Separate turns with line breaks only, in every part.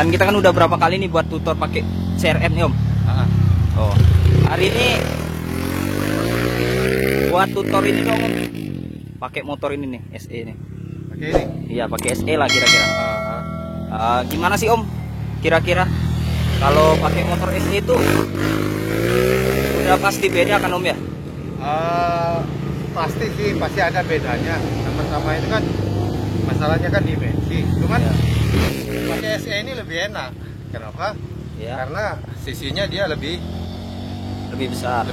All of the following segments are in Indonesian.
Kan kita kan udah berapa kali nih buat tutor pakai CRF nih Om. Oh, hari ini buat tutor ini dong Om. Pakai motor ini nih, SE nih.
Pakai ini?
Iya, pakai SE lah kira-kira. Gimana sih Om? Kira-kira kalau pakai motor SE itu udah pasti beda kan Om ya?
Pasti sih, pasti ada bedanya. Yang pertama itu kan masalahnya kan dimensi. Cuman pakai SE ini lebih enak. Kenapa?
Ya.
Karena sisinya dia lebih
besar.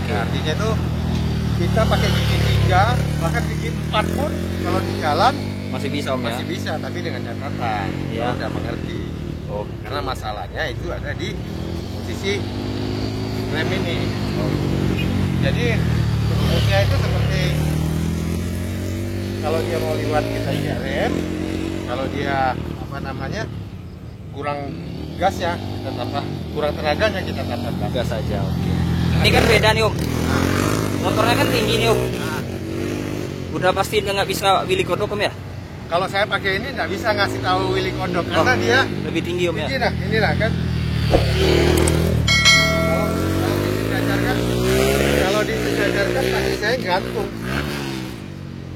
Ya, artinya tuh kita pakai gigi 3 bahkan gigi 4 pun kalau di jalan
Masih bisa Om ya?
masih bisa, tapi dengan catatan.
Ya.
Kalau udah mengerti.
Oh,
Karena masalahnya itu ada di sisi rem ini. Jadi rumusnya itu seperti kalau dia mau lewat kita injak rem, kalau dia kurang gasnya kita tambah, kurang tenaganya kita tambah gas.
gas saja. Oke. Ini kan beda nih Om. Motornya kan tinggi nih Om. Udah pasti nggak bisa Willy kodok Om ya?
Kalau saya pakai ini nggak bisa ngasih tahu Willy kodok karena dia
lebih tinggi Om ya?
inilah kan. Kalau disejajarkan kaki saya gantung.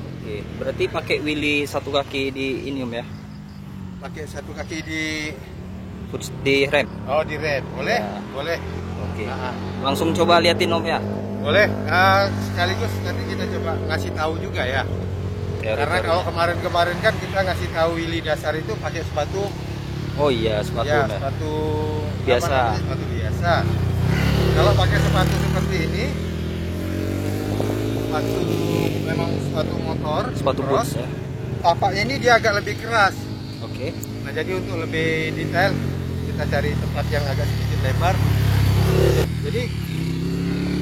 Oke, berarti pakai Willy satu kaki di ini Om ya?
Pakai satu kaki di
Rem.
Oh, di rem. Boleh?
Ya.
Boleh.
Oke.
Nah,
Langsung coba liatin Om ya.
boleh. Sekaligus nanti kita coba ngasih tahu juga ya. Karena kalau kemarin-kemarin kan kita ngasih tahu Willy dasar itu pakai sepatu.
Oh iya, sepatu
Ya,
Om ya.
sepatu
Biasa.
Sepatu biasa. Kalau pakai sepatu seperti ini, memang sepatu motor,
Sepatu
cross,
boots ya.
tapaknya ini dia agak lebih keras.
Oke.
Nah, jadi untuk lebih detail kita cari tempat yang agak sedikit lebar. Jadi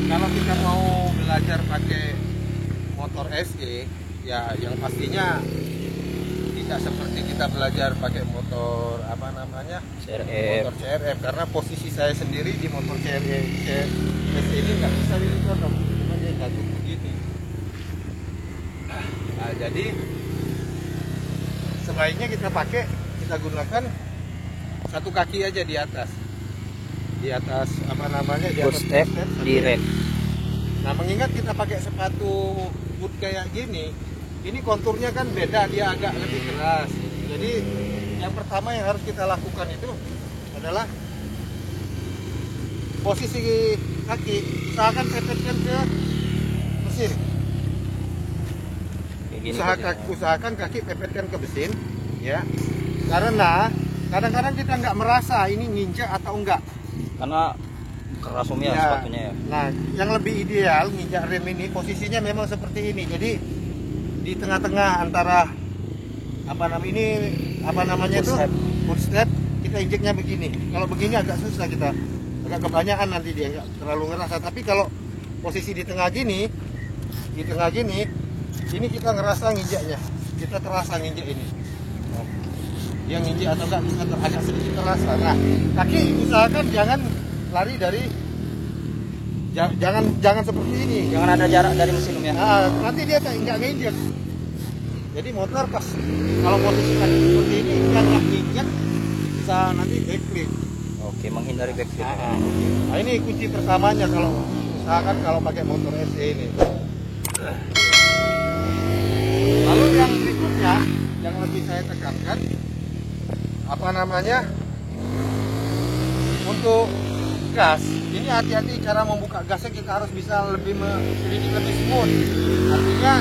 kalau kita mau belajar pakai motor SE, ya yang pastinya tidak seperti kita belajar pakai motor
CRF.
motor CRF, karena posisi saya sendiri di motor CRF SE ini nggak bisa dikodok, cuma dia gantung begini. Nah, jadi sebaiknya kita gunakan satu kaki aja di atas di atas
Boot step di rem.
Nah, mengingat kita pakai sepatu boot kayak gini, ini konturnya kan beda, dia agak lebih keras. Jadi yang pertama yang harus kita lakukan itu adalah posisi kaki usahakan pepetkan ke mesin. Usahakan kaki pepetkan ke mesin, ya. Karena kadang-kadang kita nggak merasa ini nginjak atau enggak.
Karena keras Om ya sepatunya ya.
Nah, yang lebih ideal nginjak rem ini posisinya memang seperti ini. Jadi di tengah-tengah antara boot step, kita injeknya begini. Kalau begini agak susah, kita agak kebanyakan nanti dia nggak terlalu ngerasa. Tapi kalau posisi di tengah gini, ini kita ngerasa nginjaknya, kita terasa nginjak ini. Yang nginjak atau enggak bisa agak sedikit terasa. Nah, kaki usahakan jangan lari dari, jangan seperti ini.
Jangan ada jarak dari mesin Om ya.
Nah, nanti dia nggak nginjak. Jadi motor pas kalau posisikan seperti ini dia nggak nginjak, bisa nanti backflip.
Oke, menghindari backflip.
Nah, ini kunci pertamanya kalau usahakan kalau pakai motor SE ini. Lalu yang berikutnya yang lebih saya tekankan untuk gas. Ini hati-hati cara membuka gasnya, kita harus bisa sedikit lebih smooth. Artinya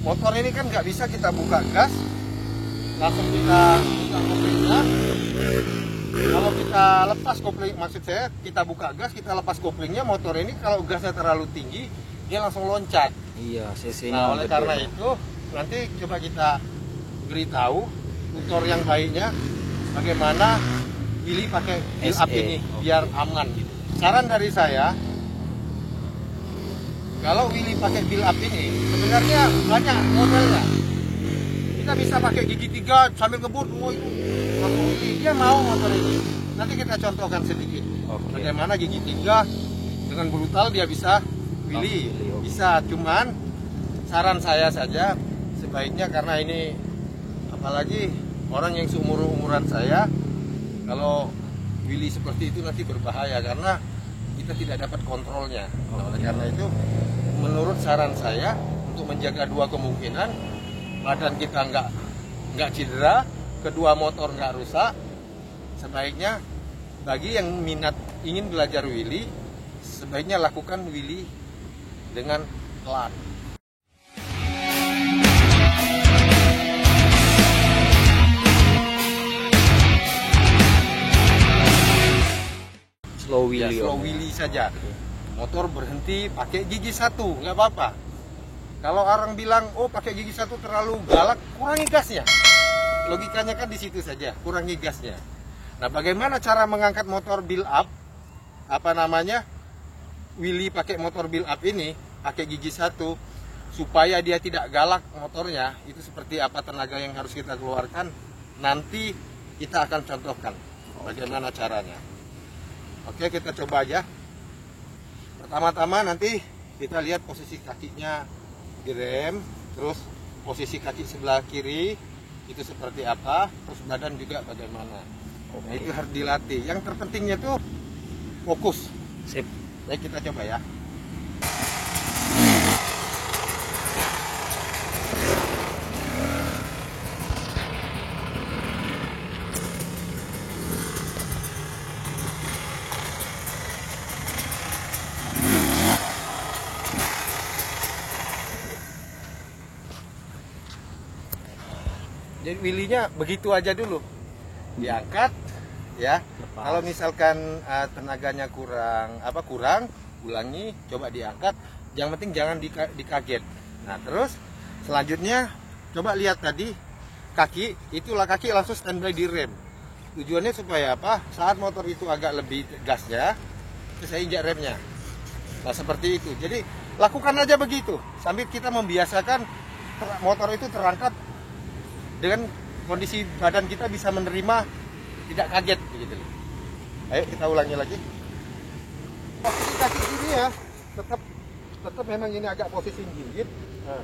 motor ini kan nggak bisa kita buka gas langsung kita buka koplingnya. Kalau kita lepas kopling, maksud saya kita buka gas, kita lepas koplingnya, motor ini kalau gasnya terlalu tinggi dia langsung loncat.
Iya, cc-nya.
Nah, oleh karena itu nanti coba kita beritahu tutor yang baiknya bagaimana Willy pakai build up ini biar aman. Saran dari saya, kalau Willy pakai build up ini sebenarnya banyak modelnya. Kita bisa pakai gigi 3 sambil ngebut, dia mau motor ini. Nanti kita contohkan sedikit. Bagaimana gigi 3 dengan brutal dia bisa Willy. Bisa, cuman saran saya saja sebaiknya karena ini Apalagi orang yang seumur-umuran saya, kalau wheelie seperti itu nanti berbahaya karena kita tidak dapat kontrolnya. Nah, oleh karena itu, menurut saran saya, untuk menjaga dua kemungkinan, badan kita nggak cedera, kedua motor nggak rusak, sebaiknya bagi yang minat ingin belajar wheelie, sebaiknya lakukan wheelie dengan pelan.
Slow wheelie.
Ya, slow wheelie saja. Motor berhenti pakai gigi satu, nggak apa-apa. Kalau orang bilang, oh pakai gigi satu terlalu galak, kurangi gasnya. Logikanya kan di situ saja, kurangi gasnya. Nah, bagaimana cara mengangkat motor build up? Wheelie pakai motor build up ini, pakai gigi satu, supaya dia tidak galak motornya. Itu seperti apa tenaga yang harus kita keluarkan? Nanti kita akan contohkan bagaimana caranya. Oke, kita coba aja. Pertama-tama nanti kita lihat posisi kakinya di rem, terus posisi kaki sebelah kiri itu seperti apa, terus badan juga bagaimana. Nah, itu harus dilatih. Yang terpentingnya tuh fokus.
Sip.
Baik, kita coba ya. Jadi wheelie-nya begitu aja dulu, diangkat ya.
Lepas.
Kalau misalkan tenaganya kurang, ulangi, coba diangkat. Yang penting jangan dikaget. Nah, terus selanjutnya coba lihat tadi kaki, itulah kaki langsung standby di rem. Tujuannya supaya apa? Saat motor itu agak lebih gasnya, saya injak remnya. Nah, seperti itu. Jadi lakukan aja begitu sambil kita membiasakan motor itu terangkat dengan kondisi badan kita bisa menerima, tidak kaget begitu. Ayo kita ulangi lagi. Posisi kaki ini ya, tetap memang ini agak posisi gigit. Nah,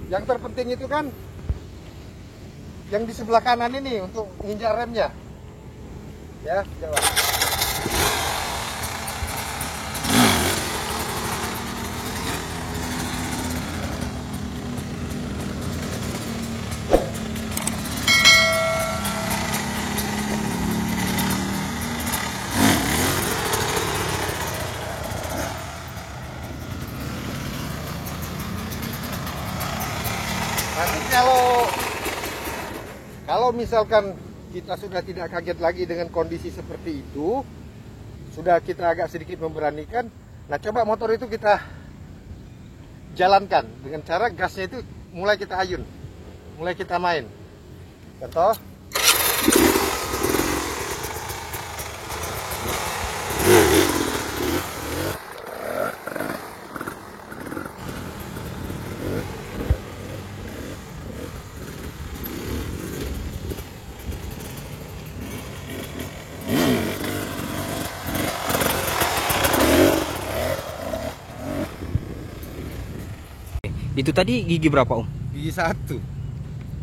yang terpenting itu kan yang di sebelah kanan ini untuk menginjak remnya. Ya, coba. Nanti kalau misalkan kita sudah tidak kaget lagi dengan kondisi seperti itu, sudah kita agak sedikit memberanikan, nah coba motor itu kita jalankan dengan cara gasnya itu mulai kita ayun, mulai kita main. Contoh.
Itu tadi gigi berapa Om?
Gigi satu.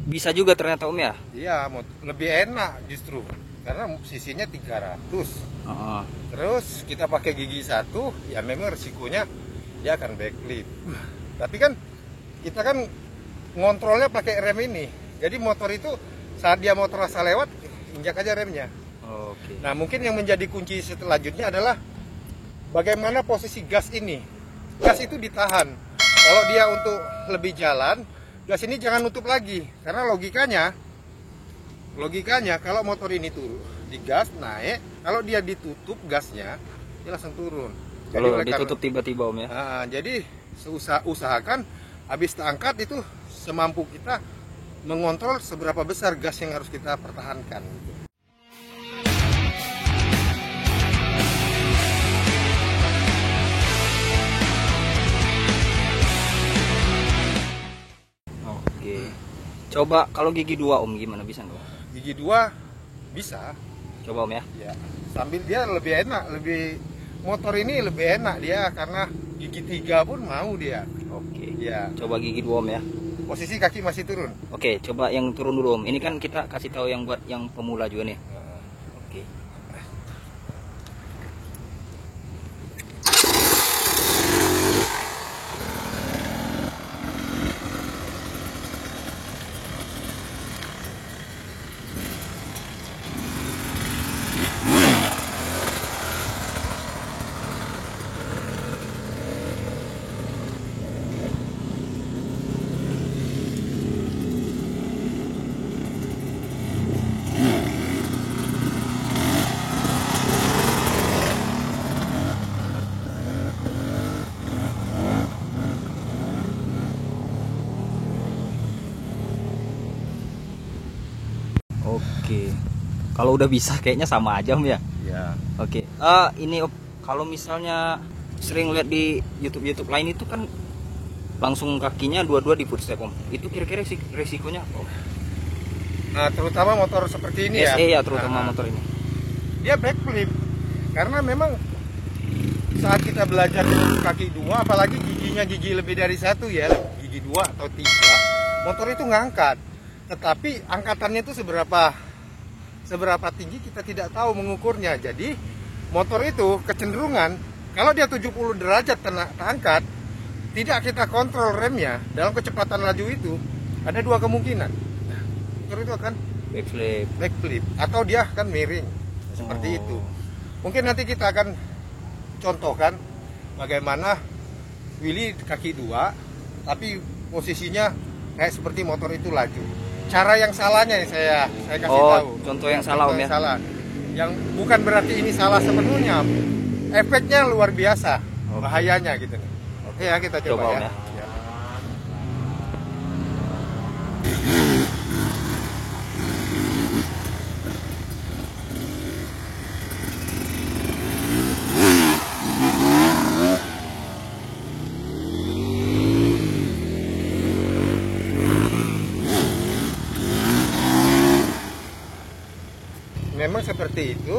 Bisa juga ternyata Om ya?
Iya, lebih enak justru karena sisinya 300. Terus kita pakai gigi satu, ya memang resikonya dia akan backflip. Tapi kan kita kan ngontrolnya pakai rem ini. Jadi motor itu saat dia mau terasa lewat, injak aja remnya.
Oke.
Nah, mungkin yang menjadi kunci selanjutnya adalah bagaimana posisi gas ini. Gas itu ditahan. Kalau dia untuk lebih jalan, gas ini jangan nutup lagi. Karena logikanya kalau motor ini turun, digas naik, kalau dia ditutup gasnya, dia langsung turun.
Kalau ditutup tiba-tiba Om ya?
Nah, jadi usahakan habis terangkat itu semampu kita mengontrol seberapa besar gas yang harus kita pertahankan.
Oke. Coba kalau gigi 2 Om gimana, bisa nggak?
Gigi 2 bisa.
Coba Om ya.
Ya. Sambil dia lebih enak, motor ini lebih enak dia karena gigi 3 pun mau dia.
Oke.
Ya.
Coba gigi 2 Om ya.
Posisi kaki masih turun.
Oke, coba yang turun dulu Om. Ini kan kita kasih tahu yang buat yang pemula juga nih. Oke. Oke. Kalau udah bisa kayaknya sama aja Om ya.
Ya.
Oke. Ini Om, kalau misalnya sering lihat di YouTube lain itu kan langsung kakinya dua-dua di footstep Om. Itu kira-kira resikonya apa Om?
Nah, terutama motor seperti ini
SE
ya.
ya terutama motor ini.
Dia backflip. Karena memang saat kita belajar kaki dua, apalagi giginya gigi lebih dari satu ya, gigi dua atau tiga, motor itu ngangkat. Tetapi angkatannya itu seberapa tinggi kita tidak tahu mengukurnya. Jadi motor itu kecenderungan kalau dia 70 derajat terangkat, tidak kita kontrol remnya dalam kecepatan laju itu, ada dua kemungkinan. Motor itu akan backflip atau dia akan miring seperti itu. Mungkin nanti kita akan contohkan bagaimana wheelie kaki dua tapi posisinya kayak seperti motor itu laju. Cara yang salahnya yang saya kasih tahu.
Contoh yang salah Om ya.
Salah. Yang bukan berarti ini salah sepenuhnya. Efeknya luar biasa. Bahayanya gitu nih. Oke ya, kita coba, ya. Memang seperti itu,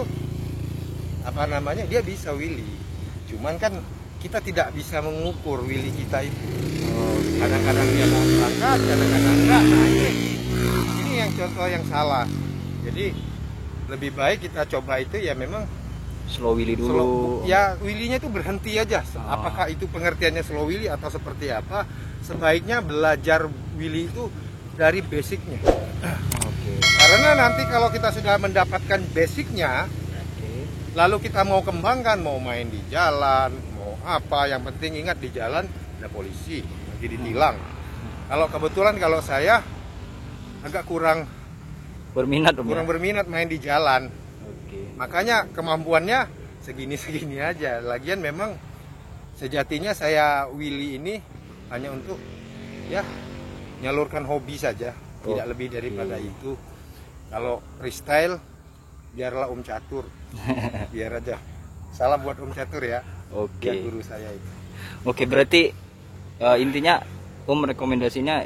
apa namanya, dia bisa wheelie, cuman kan kita tidak bisa mengukur wheelie kita itu. Kadang-kadang dia mau berangkat, kadang-kadang enggak. Nah ini yang contoh yang salah. Jadi lebih baik kita coba itu ya memang
slow wheelie dulu.
Ya wheelie-nya itu berhenti aja. Apakah itu pengertiannya slow wheelie atau seperti apa? Sebaiknya belajar wheelie itu dari basicnya. Karena nanti kalau kita sudah mendapatkan basicnya, lalu kita mau kembangkan, mau main di jalan, mau apa, yang penting ingat di jalan ada polisi, lagi ditilang. Kalau kebetulan kalau saya agak kurang berminat main di jalan. Makanya kemampuannya segini-segini aja. Lagian memang sejatinya saya wheelie ini hanya untuk ya nyalurkan hobi saja, tidak lebih daripada itu. Kalau freestyle biarlah Om Catur, biar aja. Salam buat Om Catur ya.
Oke.
Dia guru saya itu.
Oke, berarti intinya Om rekomendasinya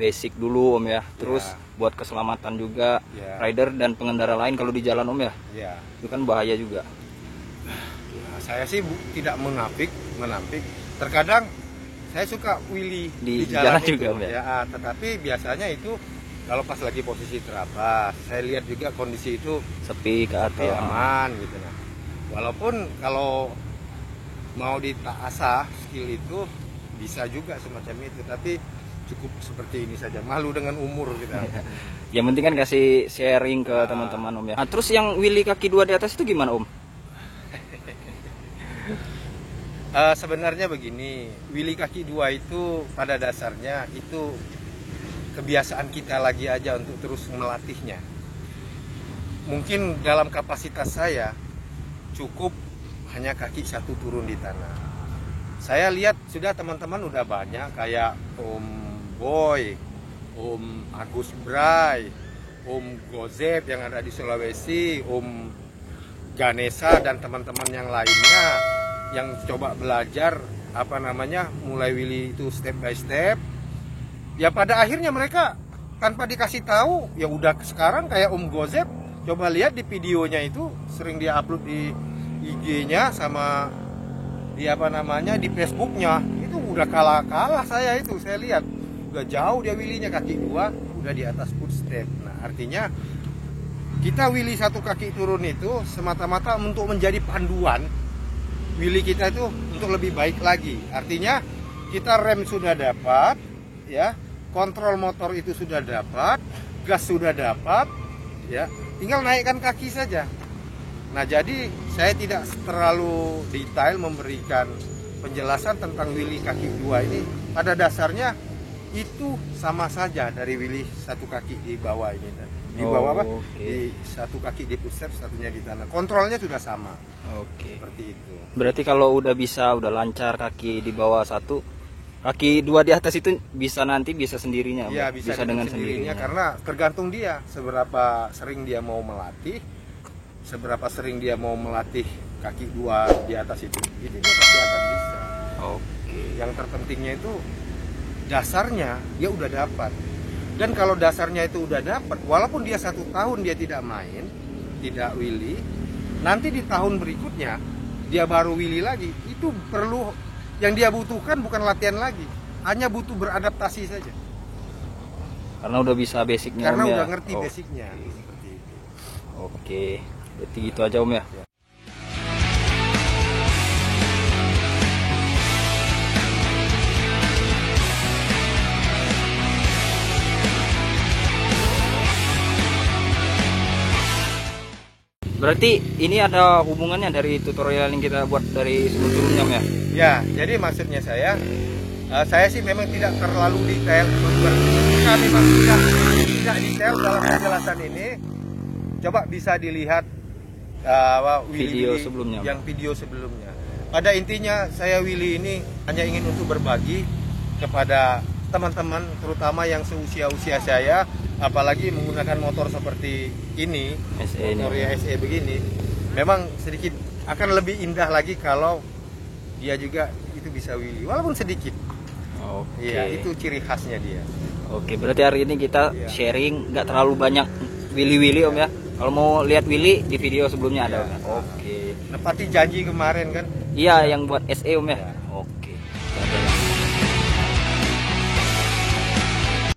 basic dulu Om ya. Terus buat keselamatan juga rider dan pengendara lain kalau di jalan Om ya. Iya. Itu kan bahaya juga.
Nah, saya sih tidak menampik. Terkadang saya suka wheelie di jalan juga Om ya. Ya, tetapi biasanya itu kalau pas lagi posisi terabas, saya lihat juga kondisi itu
sepi ke atas,
aman gitu. Nah, walaupun kalau mau diasah skill itu bisa juga semacam itu, tapi cukup seperti ini saja. Malu dengan umur kita.
Yang penting kan kasih sharing ke teman-teman Om ya. Nah, terus yang wheelie kaki dua di atas itu gimana Om?
Sebenarnya begini, wheelie kaki dua itu pada dasarnya itu kebiasaan kita lagi aja untuk terus melatihnya. Mungkin dalam kapasitas saya cukup hanya kaki satu turun di tanah. Saya lihat sudah teman-teman udah banyak kayak Om Boy, Om Agus Bray, Om Gozeb yang ada di Sulawesi, Om Ganesha dan teman-teman yang lainnya yang coba belajar apa namanya mulai wheelie itu step by step. Ya pada akhirnya mereka tanpa dikasih tahu ya udah sekarang kayak Om Gozeb, coba lihat di videonya itu sering dia upload di IG-nya sama di apa namanya di Facebook-nya, itu udah kalah saya lihat juga jauh dia wilinya, kaki 2 udah di atas footstep. Nah artinya kita wili 1 kaki turun itu semata-mata untuk menjadi panduan wili kita itu untuk lebih baik lagi. Artinya kita rem sudah dapat, ya, kontrol motor itu sudah dapat, gas sudah dapat, ya, tinggal naikkan kaki saja. Nah jadi saya tidak terlalu detail memberikan penjelasan tentang wili kaki 2 ini. Pada dasarnya itu sama saja dari wili 1 kaki di bawah ini, di bawah apa? Di 1 kaki di footstep, satunya di tanah. Kontrolnya sudah sama. Seperti itu.
Berarti kalau udah lancar kaki di bawah 1, kaki 2 di atas itu bisa sendirinya.
Iya, bisa dengan sendirinya karena tergantung dia seberapa sering dia mau melatih, seberapa sering dia mau melatih kaki 2 di atas itu dia pasti akan bisa. Yang terpentingnya itu dasarnya dia udah dapat. Dan kalau dasarnya itu udah dapat, walaupun dia 1 tahun dia tidak main, tidak willy, nanti di tahun berikutnya dia baru willy lagi. Itu perlu, yang dia butuhkan bukan latihan lagi, hanya butuh beradaptasi saja.
Karena udah bisa basicnya.
Karena udah ngerti basicnya. Seperti itu.
Oke, berarti gitu aja Om ya. Berarti ini ada hubungannya dari tutorial yang kita buat dari sebelumnya ya?
Ya, jadi maksudnya saya sih memang tidak terlalu detail, kita memang tidak detail dalam penjelasan ini. Coba bisa dilihat
video sebelumnya.
Yang video sebelumnya. Pada intinya saya Willy ini hanya ingin untuk berbagi kepada teman-teman, terutama yang seusia-usia saya, apalagi menggunakan motor seperti ini, motor SE begini, memang sedikit akan lebih indah lagi kalau dia juga itu bisa willy, walaupun sedikit. Iya, itu ciri khasnya dia.
Oke, berarti hari ini kita sharing, nggak terlalu banyak willy Om ya. Kalau mau lihat willy di video sebelumnya ada.
Nepati janji kemarin kan?
Iya, yang buat SE Om ya. Oke.